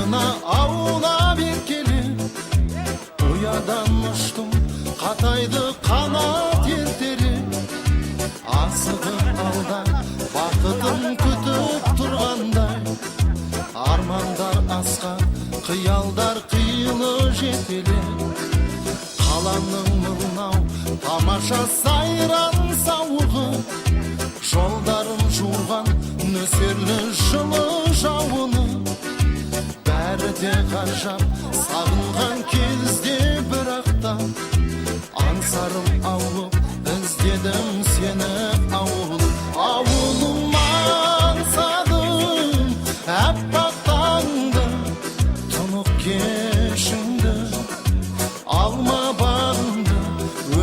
Ана аула беркелі, ұядан ұштым, қатайды қанат ертері. Асығып алда, бақытын күтіп тұрғандай, армандар асқан, қиялдар қиылы жетелі. Қаланың мынау тамаша сайран сауығы, жолдарын жуған нөсерлі жылы жауыны. Бәрі де ғажап, сағынған кезде бірақта, аңсарым ауып, іздедім сені ауыл. Ауылыма аңсадым, әппақ таңды, тұнық кешіңді. Алма бағымды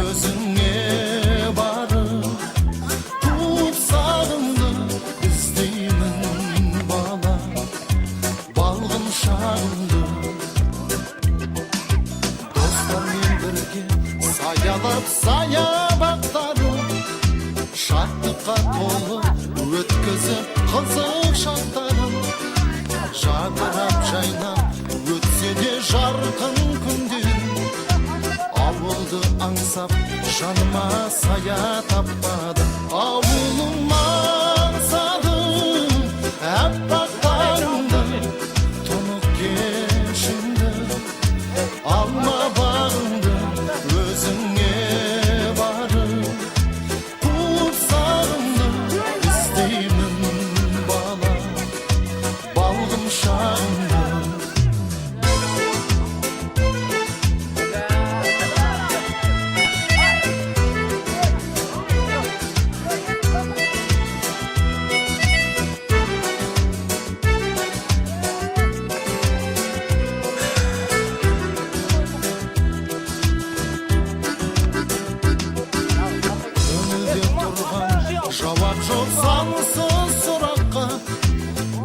өзіңе барып, туып сағымды іздеймін бала, балғын шағымды. Достармен бірге саялап саябақтарым, шаттыққа толы өткізіп қызық шақтарым. Жадырап жайнап өтсе де жарқын күндер, ауылды аңсап жаныма сая таппады. Ауылыма аңсадым, әппақ таңды, тұнық кешіңді. Алма бағымды өзіңе барып, қуып сағымды іздеймін бала, балғын шағымды. Жауап жоқ сансыз сұраққа,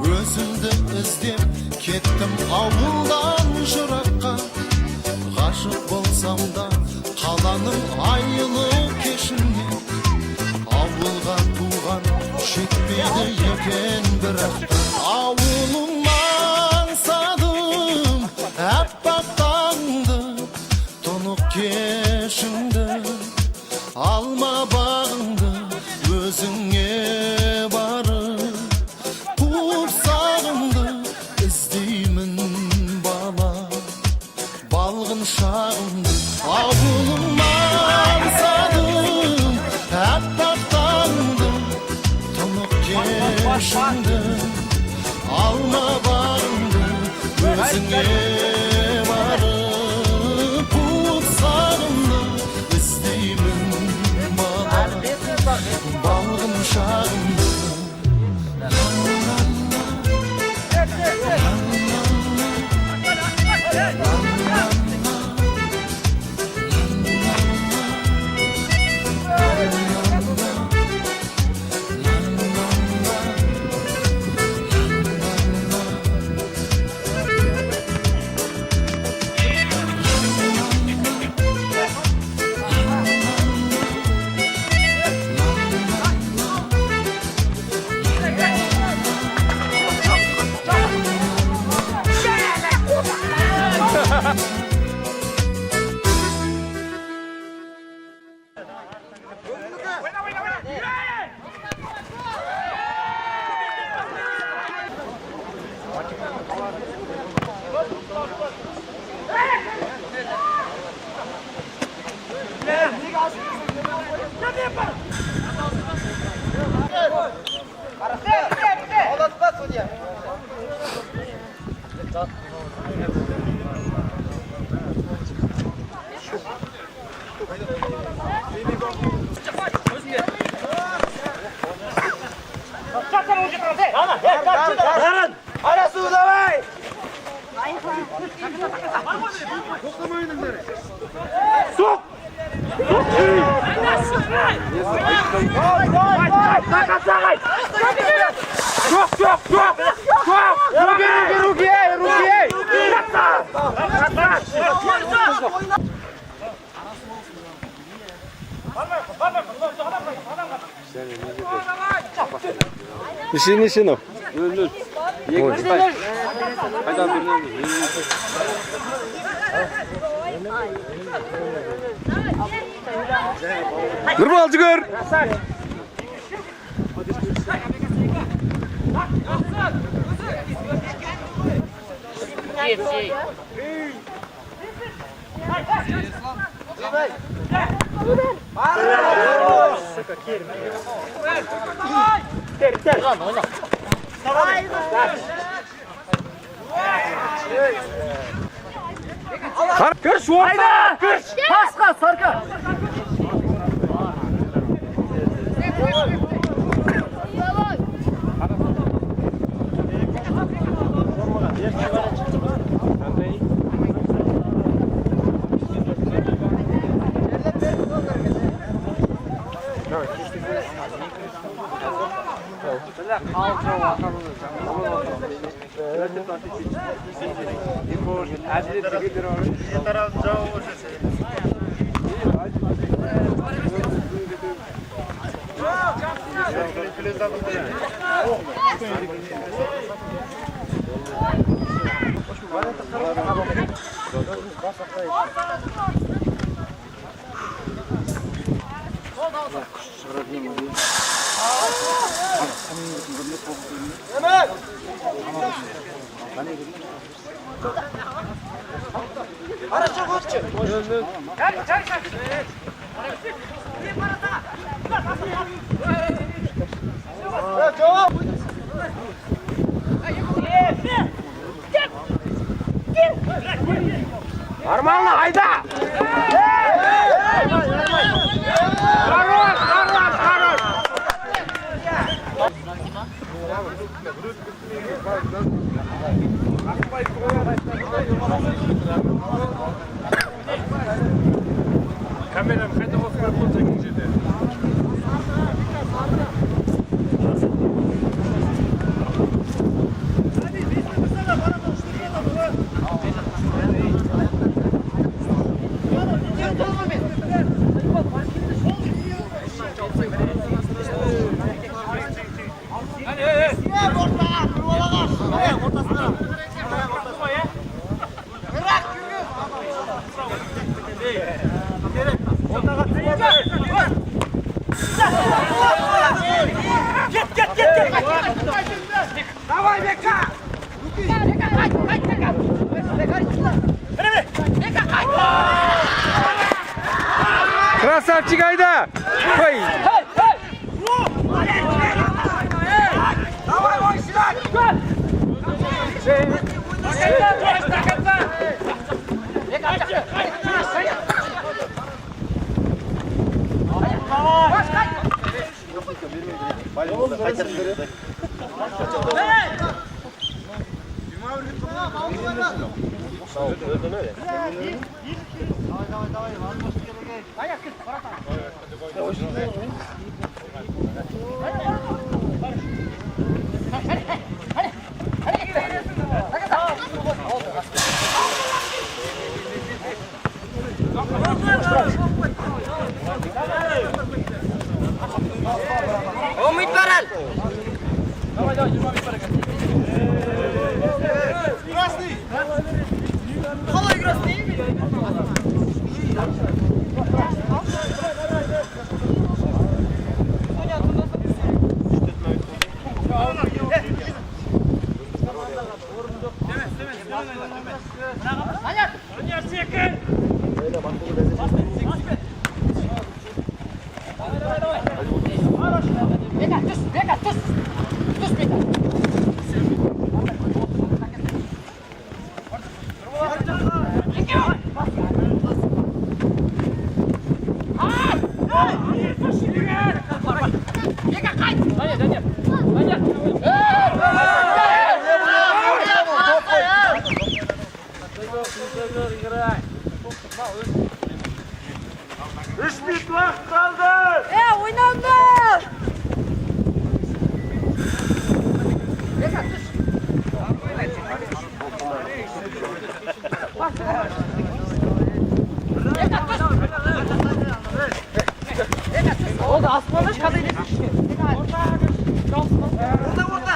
өзімді іздеп кеттім ауылдан жыраққа. Ғашық болсам да қаланың айлы кешіне, ауылға туған жетпейді екен бірақ. Ауылыма аңсадым, әппақ таңды, тұнық кешіңді. Алма бағыңды өзіңе барып, қуып сағымды іздеймін бала, балғын шағымды. Ауылыма аңсадым, әппақ таңды, тұнық кешіңді. Алма бағыңды өзіңе барып, қуып сағымды іздеймін бала, балғын шағымды. Неші, неші, ну? 0-0. Nurmal Cıgır. Kırş orta. Kırş. Paska sarka. Нормально, айда! Хорош, хорош, хорош! Камерам қайда осылар болса кешеді. Давай, Бека! Красавчик, айда! Ой! Давай, мой сюда! Умыть баран! Красный! Қалай красный? Бека, түс! Түс, Бека! Üç bit vakit kaldı! Oynandı! Oldu asmamış kadıydı. Orada.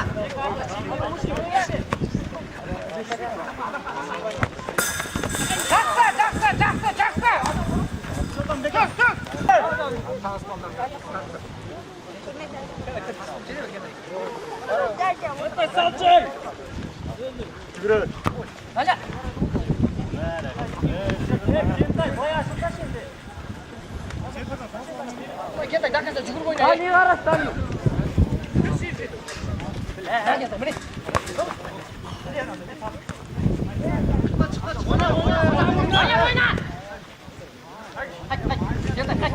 Hadi. Gel dakika jugur oyna. Tani var tani. Gel gel. Oyna oyna. Kaç kaç. Gel kaç.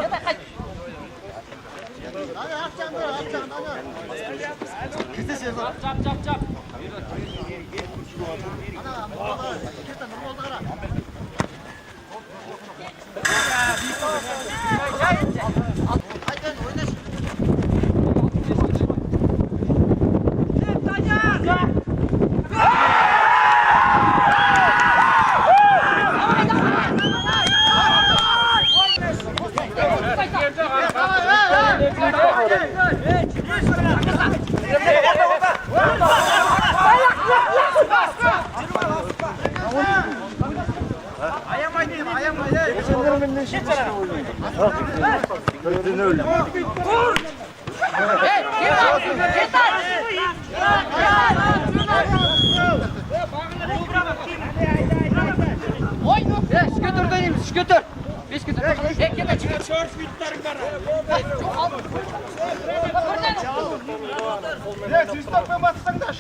Gel kaç. Çap çap. Oy, skütür döneyim, skütür. Bir skütür. Gel çık. Şort bitlerim bana. Çok al. Ya siz de ben batsınlar.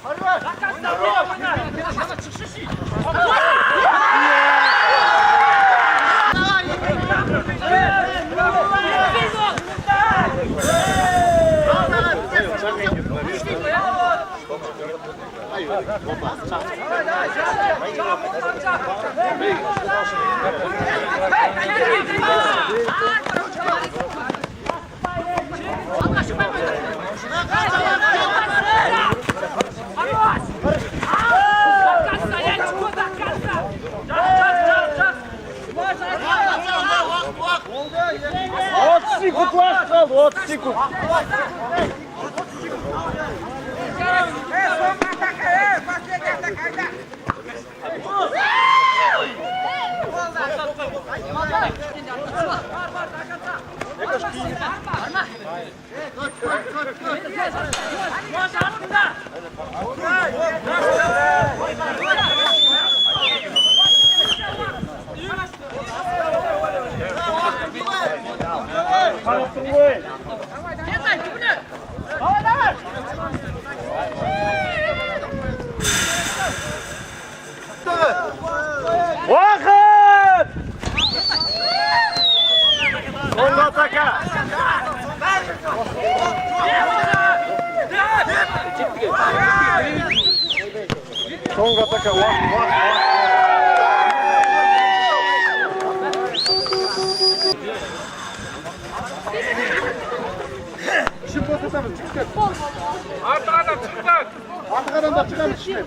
Hadi var. Vakit! Son ataka! Son ataka, vak. Şimdi basatalım, çıktık. Artık adam çıktık. Artık adam da çıkalım işte.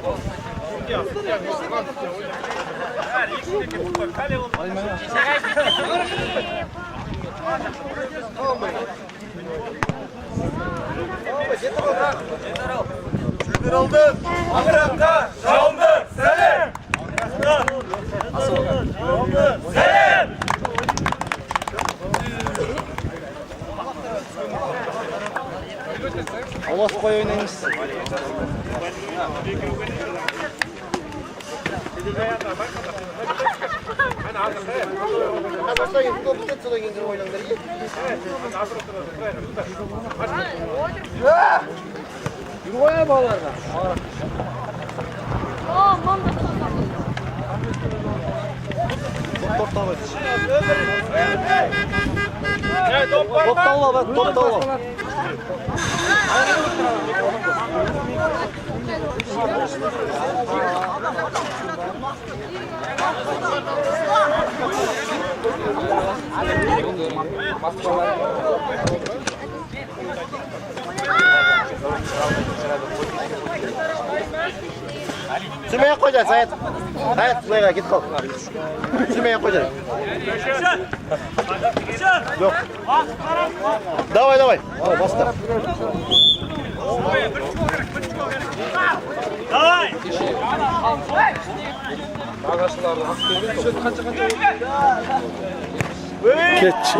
Kırıldı. Akramda çalındı. Selim. Selim. Allah koy oynayınız. Yürü oyna bağlarda. Top tava. Top tava bak, top tava. Sümeye koyacaksın Sayet. Sayet buraya git kal. Sümeye koyacaksın. Yok. Давай, давай. Bastır. Ketçi.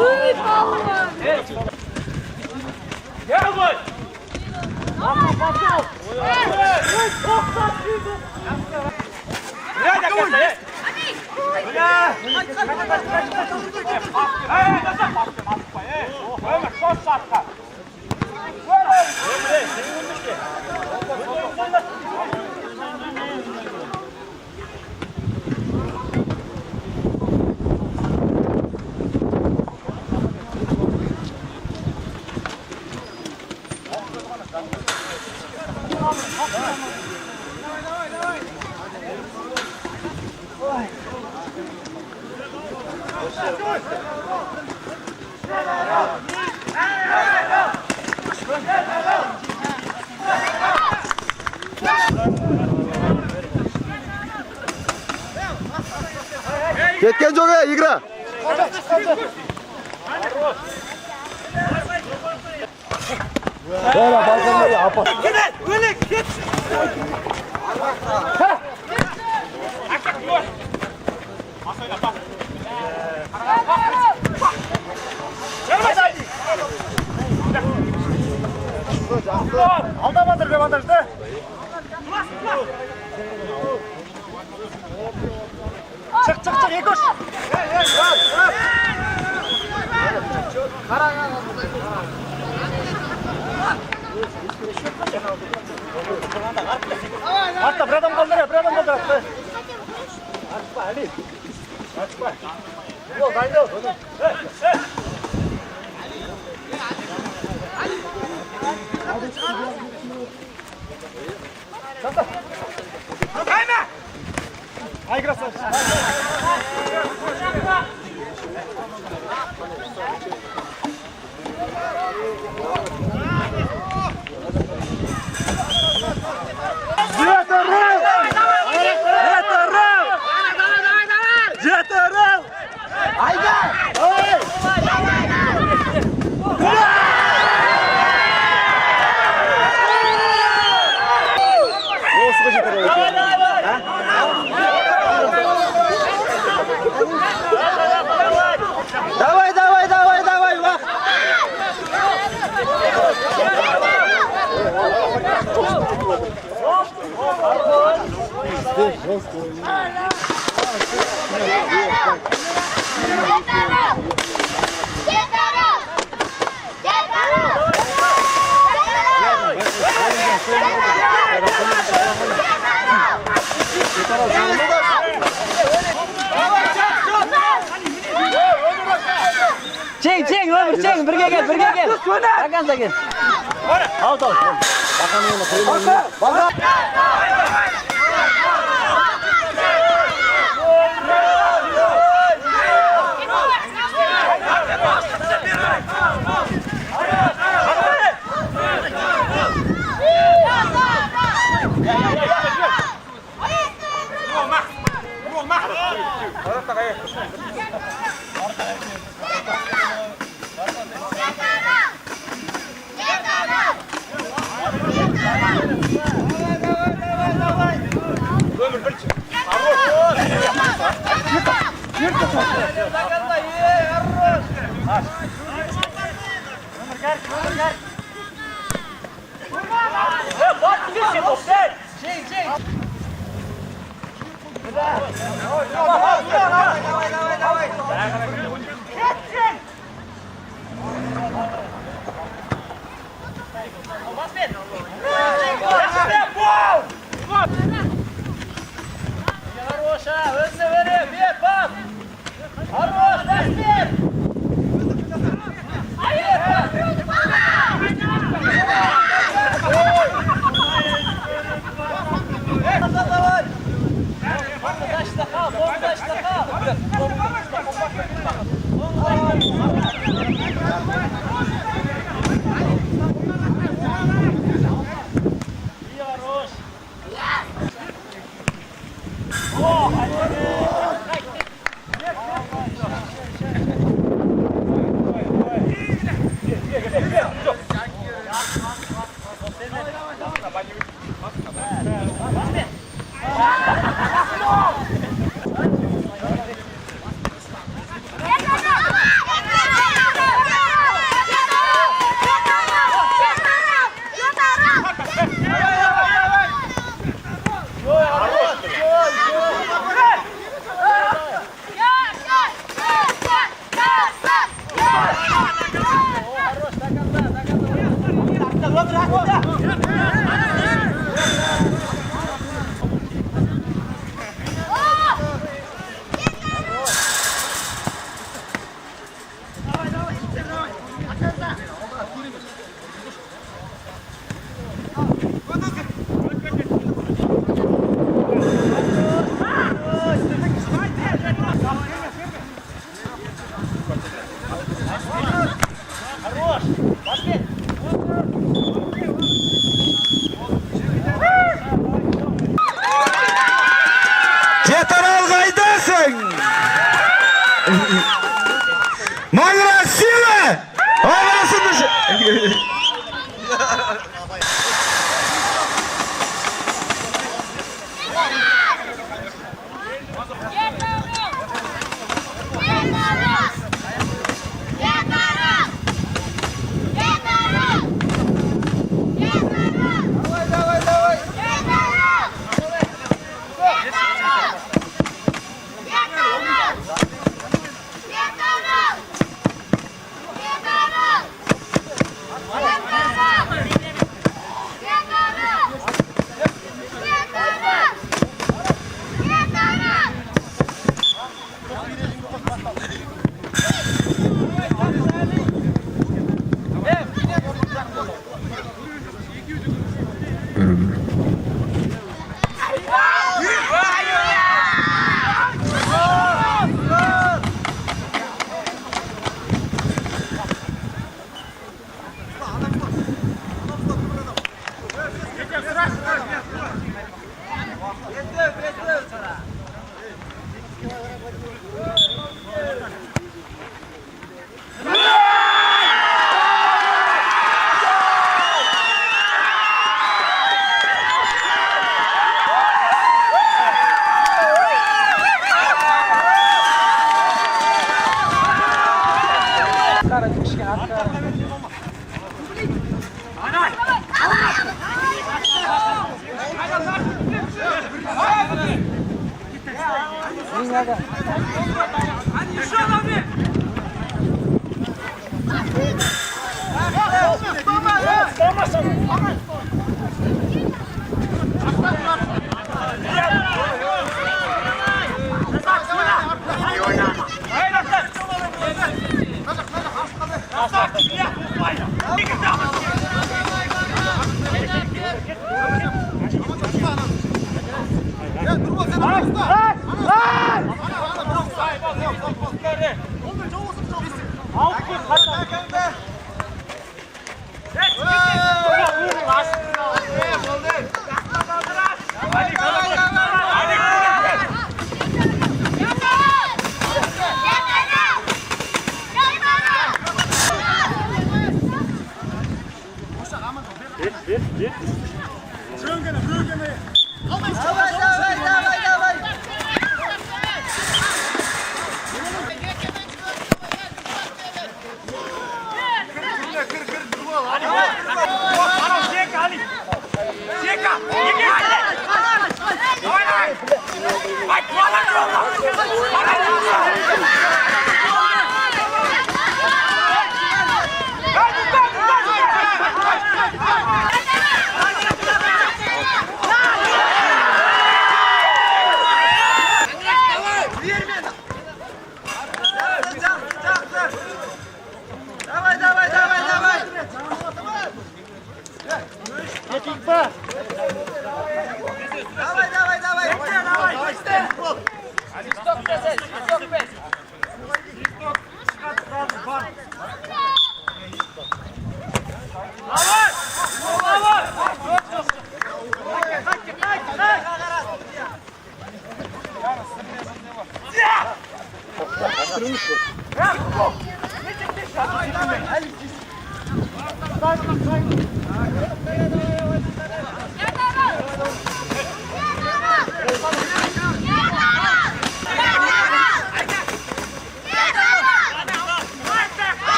Ketken жоқ игра. Aldamadır be bandajda. Çık çık çık Ekoş. Hatta bir adam kaldır, bir adam kaldır. Açma Ali. Açma. Yok, haydi. Ay graças. Давай, вах! Ceng, Ömür, Ceng, birga gel. Akan sakin. Al. Давай! Жетарал қайдасың? Маңыра сила! Аласың үшін!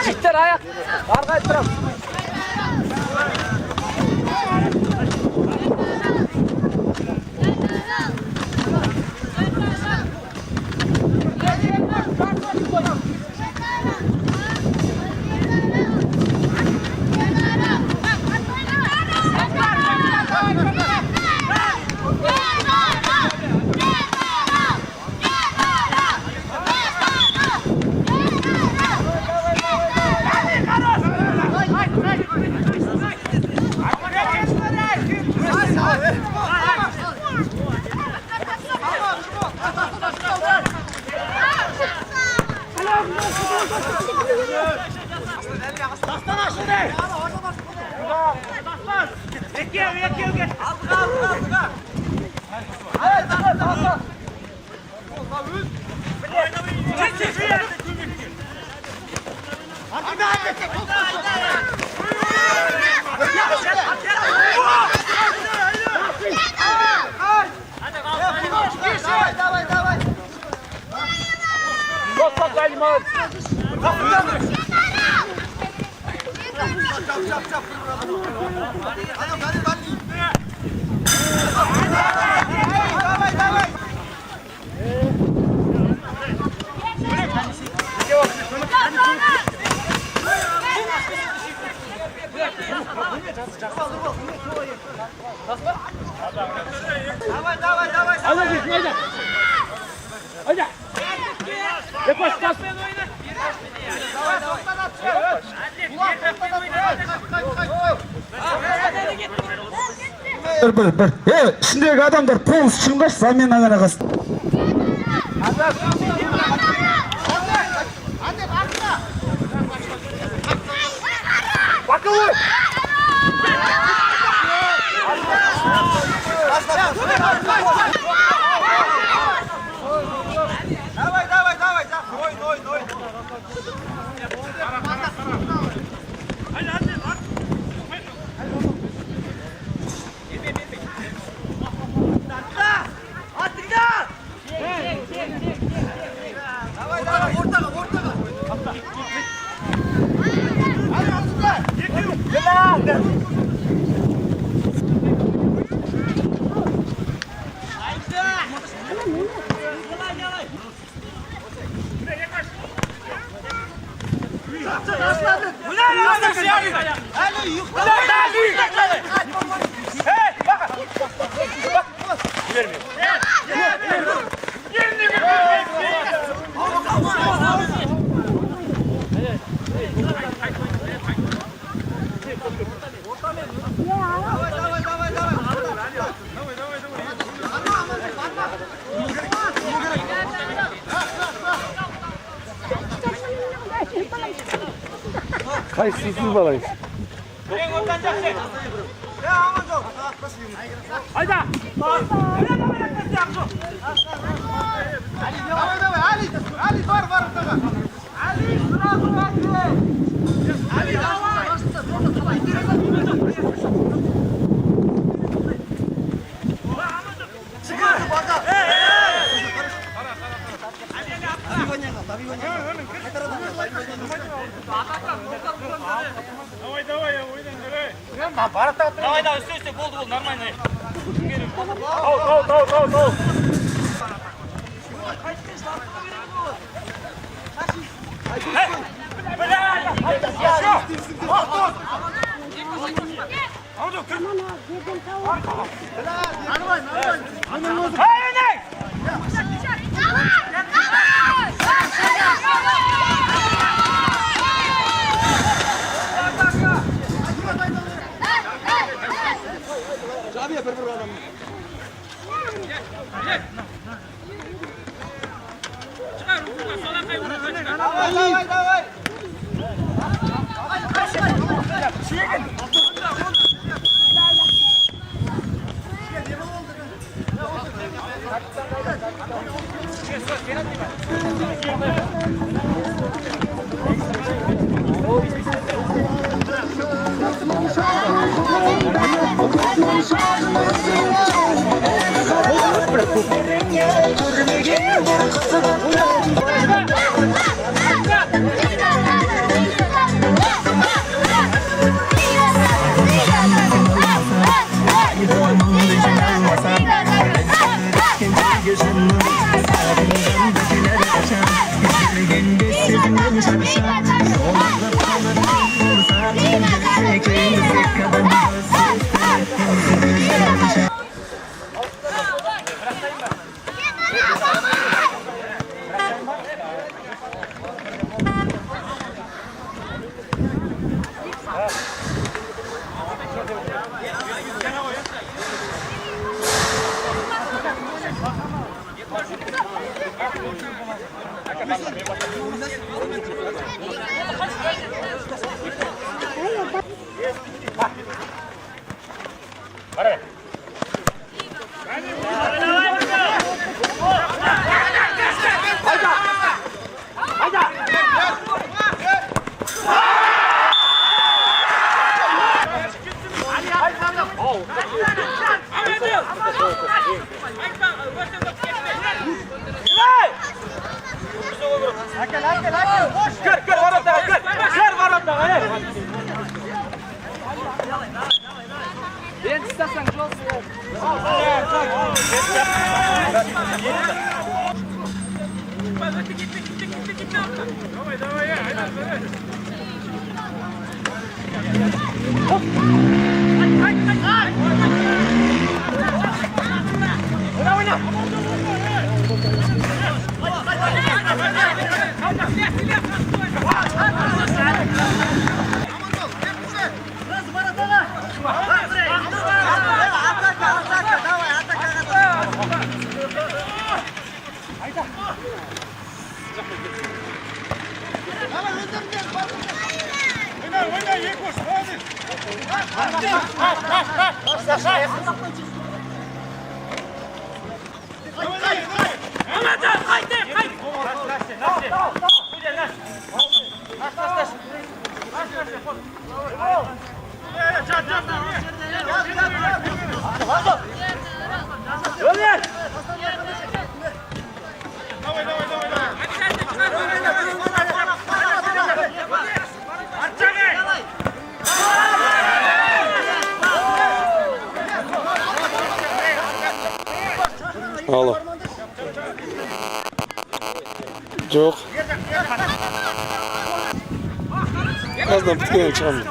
Jigitlar ayak. Arqayib turamiz. Bir. İçindeki adamlar toz çıngış zamen agana kalsın. Kayıtsız balayız. Hayda. Ali var orada. Ali Давай, все, болды, нормально. Тау. Давай! Endi istasan jol. Alo. Жоқ. Azdan bitkeni çıkamın.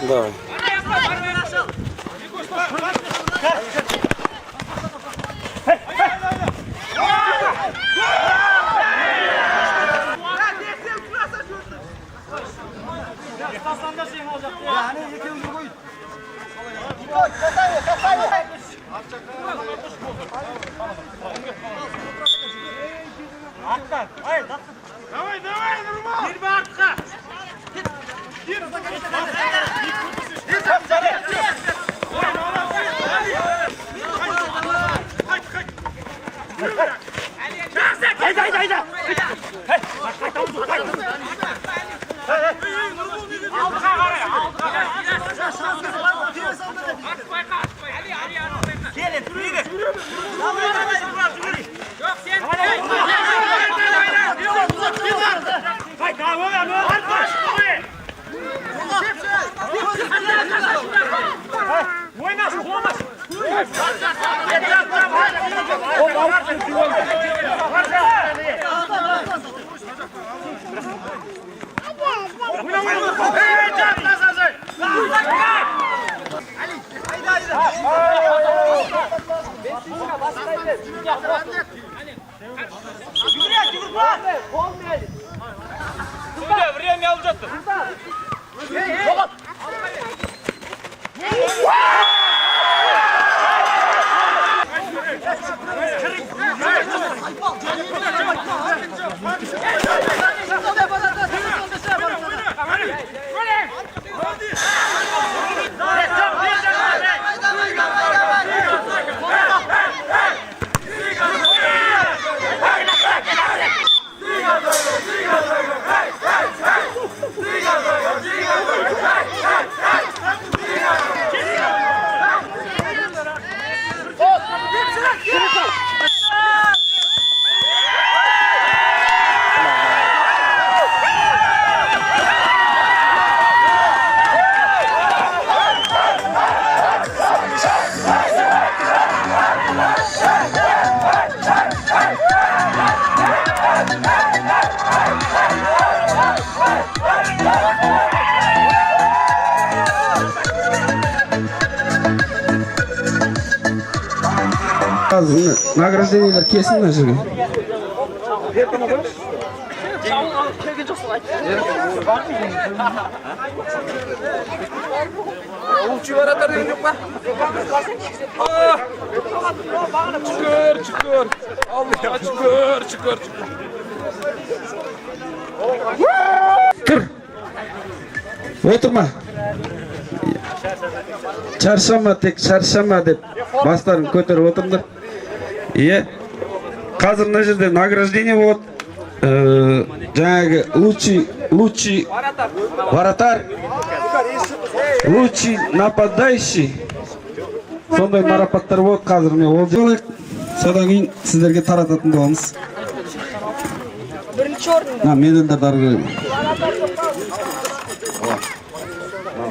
Давай. Давай, Нурман! Гир артқа! Гир! Hayda! Gelin, yürü! Yok sen! Oynasın, olmaz! Время алып жатты. Награждениелер келсін мына жерге. Улчу баратар деген жоқ па? Шүкір. Аллаға шүкір. Тұр. Отырма. Шаршама деп бастарын көтеріп отырыңдар. Иә. Қазір мына жерде награждение болады. Жаңағы лучший вратарь, лучший нападающий. Сондай марапаттар болады қазір. Мен ол жолы содан кейін сіздерге тарататын боламыз. Бірінші орында. Медальдарды арғы.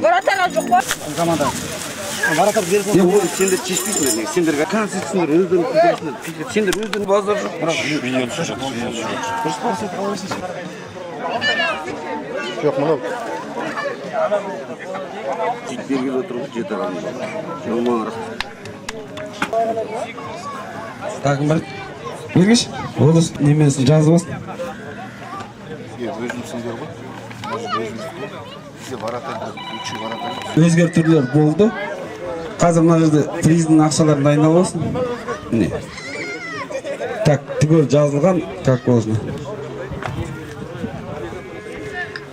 Вратарға жоқ па? Команда. Баратар берсін. Сендер чешпейсіңдер. Сендерге концертсіңдер, өздерін күтесіңдер. Сендер өздерін базар жоқ. Жоқ, мынау. Бергел отырып жетер адамдар. Жолмаңыз. Тағым бар. Бергеш, олыс немесін жазып алсын. Өзімсіңдер ғой. Өзгертулер болды. Қазір мына жерде приздің ақшаларын дайындап алсын. Міне. Так, түгел жазылған, как должно.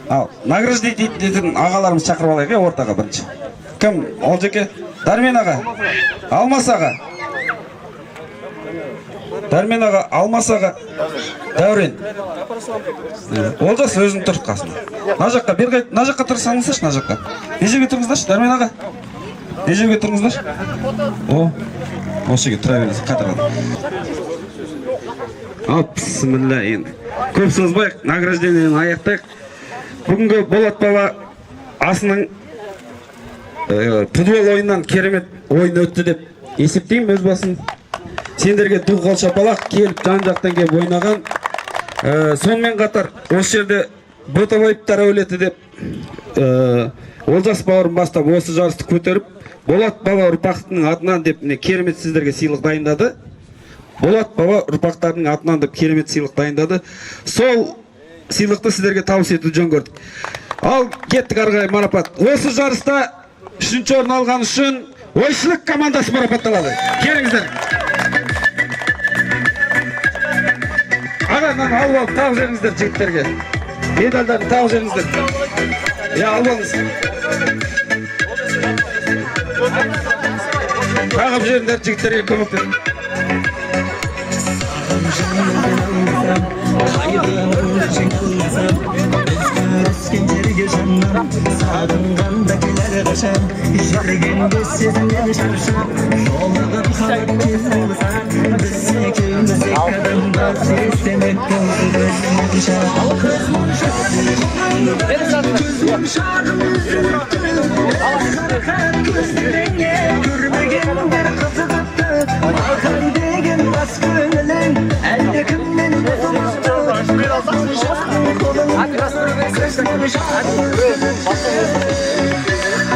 Ал, награждение ететін ағаларымыз шақырып алайық, ортаға бірінші. Кім? Олжеке? Дәрмен аға? Алмас аға? Дәрмен аға, Алмас аға? Дәурен? Олжас өзің тұр қасында. На жаққа тұрсаңыздаршы, на жаққа. Не жерге тұрыңыздаршы, Дәрмен аға? Не жерге тұрыңыздаршы? О, осы жерге тұра беріңіз, қатырады. Бісміллә енді. Көп созбайық, награждениені аяқтайық. Бүгінгі Болат бала асының футбол ойыннан керемет ойын өтті деп есептеймін өз басын. Сендерге ду қол шапалақ келіп жан-жақтан келіп ойнаған. Сонымен қатар осы жерде Ботабаевтар әулеті деп Олжас бауырым бастап осы жарысты көтеріп, Болат бала ұрпақтың атынан деп керемет сіздерге сыйлық дайындады. Болат бала ұрпақтардың атынан деп керемет сыйлық дайындады. Сол сыйлықты сіздерге табыс ету жөн көрдік. Ал кеттік арғай марапат. Осы жарыста 3-ші орын алған үшін ойшылық командасы марапатталады. Келіңіздер. Ағадан алып тағы жеріңіздер жігіттерге. Медальдарын тағы жеріңіздер. Алып алыңыз. Тағып жеріңдер жігіттерге көмектер.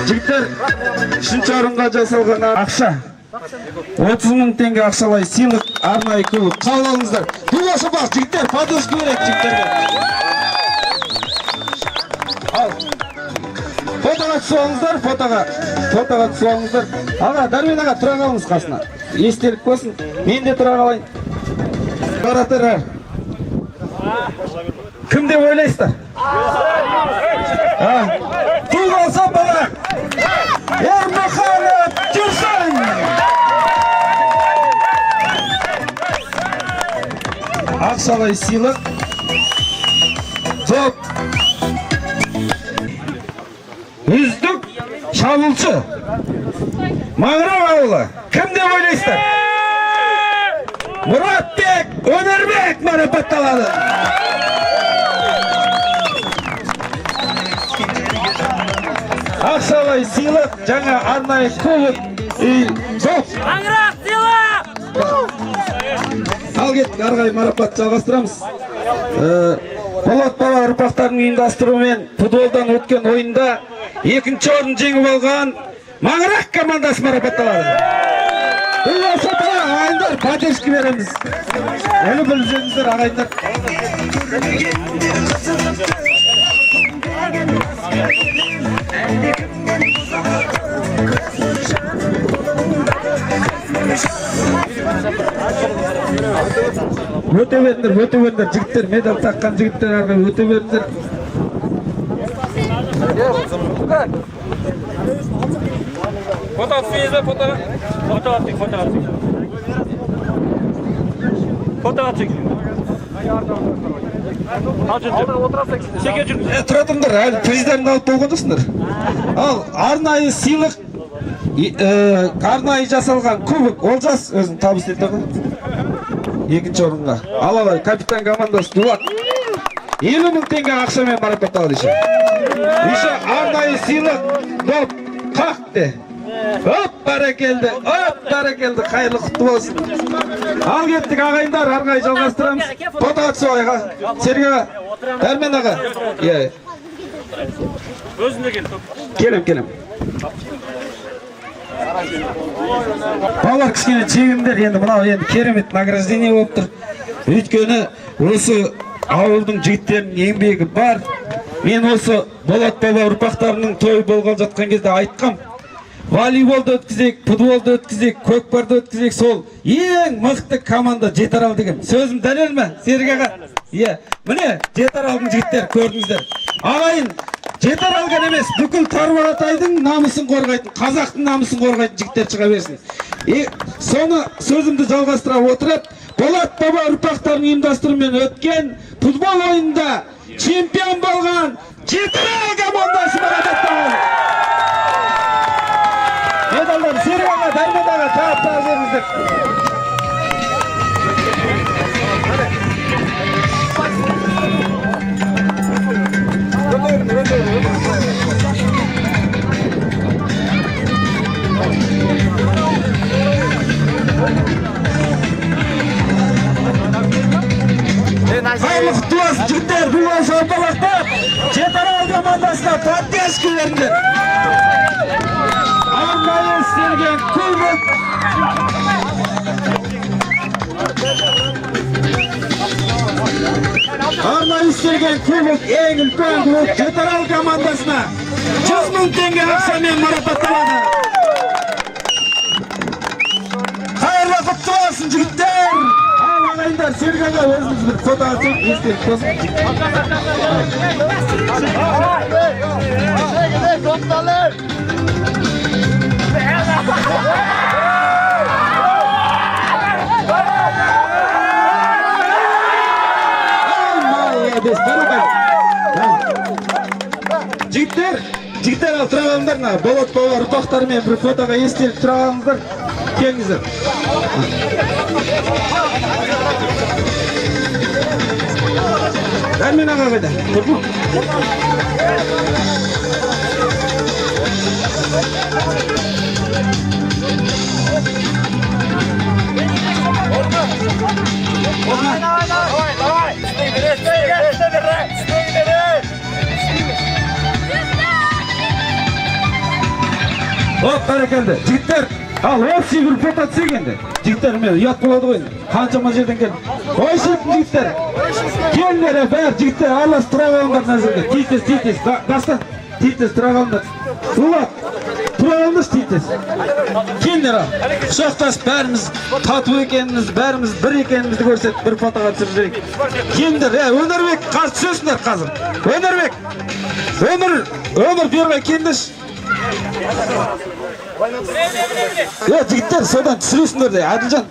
Жігіттер, 3-ші орынға жасалған ақша 30.000 теңге ақшалай сыйлық арнайы көбік қабыл алыңыздар. Дула шапақ жігіттер, подушка керек жігіттерге. Ал, фотоға түсіп алыңыздар, фотоға түсіп алыңыздар. Аға, Дәрмен аға тұра қалыңыз қасына. Естелік болсын, мен де тұра қалайын. Баратырар. Кім деп ойлайсыздар? Тұл қалса бала! Ермұханов жүрсін! Ақшалай сыйлық. Топ. Үздік шабуылшы. Маңырау ауылы. Кім деп ойлайсыздар? Мұратбек Өнербек марапатталады. Ақшалай сыйлық, жаңа арнайы кубок. Топ. Аңырақ сыйлық! Ал кеттік, арғай марапат жалғастырамыз. Болат бала ұрпақтардың ұйымдастыруымен футболдан өткен ойында 2-ші орын жеңіп алған Маңырақ командасы марапатталады. Ағайындар, поддержка береміз. Оны білсеңіздер, ағайындар. Өте беріңдер, жігіттер, медал таққан жігіттер арға өте беріңдер. Foto atmayız mı? Foto attık. Foto attık. Тұра тұрыңдар, әлі президентті алып болған жоқсыңдар. Ал арнайы сыйлық, арнайы жасалған кубок Олжас өзін табыс етті ғой. Екінші орынға. Ал капитан командасы Дулат. 50.000 теңге ақшамен марапатталды еще. Еще арнайы сыйлық доп қақты. Оп, бәрекелді, қайырлы құтты болсын. Ал кеттік ағайындар, арғай жалғастырамыз. Фото атсы ойға, Сергейға, Дәрмен аға. Özünde gel. Келем. Балалар кішкене чегімдер, енді мынау енді керемет награждение болып тұр. Өйткені осы ауылдың жігіттерінің еңбегі бар. Мен осы Болат баба ұрпақтарының тойы болған жатқан кезде айтқам. Волейболды өткізек, футболды өткізек, көкпарды өткізек, сол ең мықты команда Жетарал деген. Сөзім дәлел ме, Сергей аға? Міне, Жетаралдың жігіттер көрдіңіздер. Ағайын, Жетаралған емес, бүкіл Тарбағатайдың намысын қорғайтын, қазақтың намысын қорғайтын жігіттер шыға берсін. Соны сөзімді жалғастыра отырып, Болат баба ұрпақтарының ұйымдастыруымен өткен футбол ойынында чемпион болған Жетарал командасы марапатталды. Медалдар Сергейға, Дәрмен аға тағып жеріңіздер. Қайырлы құтты болсын жігіттер, бұл болса балақтап, Жетарал командасына поддержка беріңдер. Арнайы істелген кубок. Арнайы істелген кубок ең үлкен кубок Жетарал командасына 100.000 теңге ақшамен марапатталады. Қайырлы құтты болсын жігіттер. Ал ағайындар, Сергейға өзіңіз бір фото алсақ, естелік болсын. Жігіттер ал тұра қалыңдар, Болат баба ұрпақтарымен бір фотоға естелік тұра қалыңдар. Келіңіздер. Дәрмен аға қайда? Оп, бәрекелді. Жігіттер, ал общий бір фото түсек енді. Жігіттер, мен ұят болады ғой. Қаншама жерден келді. Ой, шіркін жігіттер. Келдер, бәр жігіттер, арлас тұра қалыңдар назірге. Титтес. Дастан, титтес тұра қалыңдар. Ұлат, тұра қалыңдар титтес. Келдер, құшақтас бәріміз тату екеніміз, бәріміз бір екенімізді көрсет, бір фотоға түсіріп жүрейік. Келдер, Өнербек, түсесіңдер қазір. Өнербек, Өмір бермей келдіш. Жігіттер, содан түсіресіңдер де, Әділжан.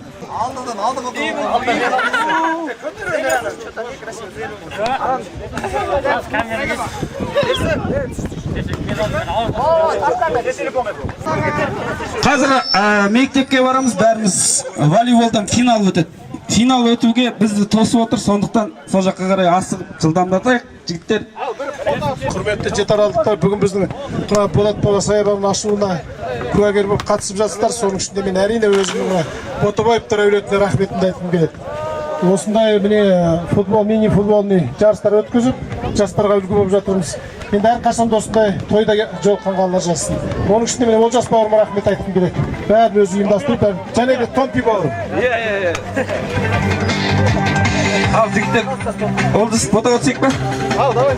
Қазір мектепке барамыз, бәріміз волейболдан финал өтеді. Финал өтуге бізді тосып отыр, сондықтан сол жаққа қарай асығып жылдамдатайық, жігіттер. Құрметті жетаралдықтар, бүгін біздің Болат баба саябағының ашылуына куәгер болып қатысып жатсыздар. Соның ішінде мен әрине өзімнің Ботабаевтар әулетіне рахметімді айтқым келеді. осындай міне футбол, мини футболный жарыстар өткізіп, жастарға үлгі болып жатырмыз. Енді әрқашан осындай тойда жолыққан қалалар жазсын. Оның ішінде міне Олжас бауырыма рахмет айтқым келеді. Бәрін өзі ұйымдастырып, және де Томпи бауырым. Ал жігіттер, Олжас фото өтсек па? Ал, давай.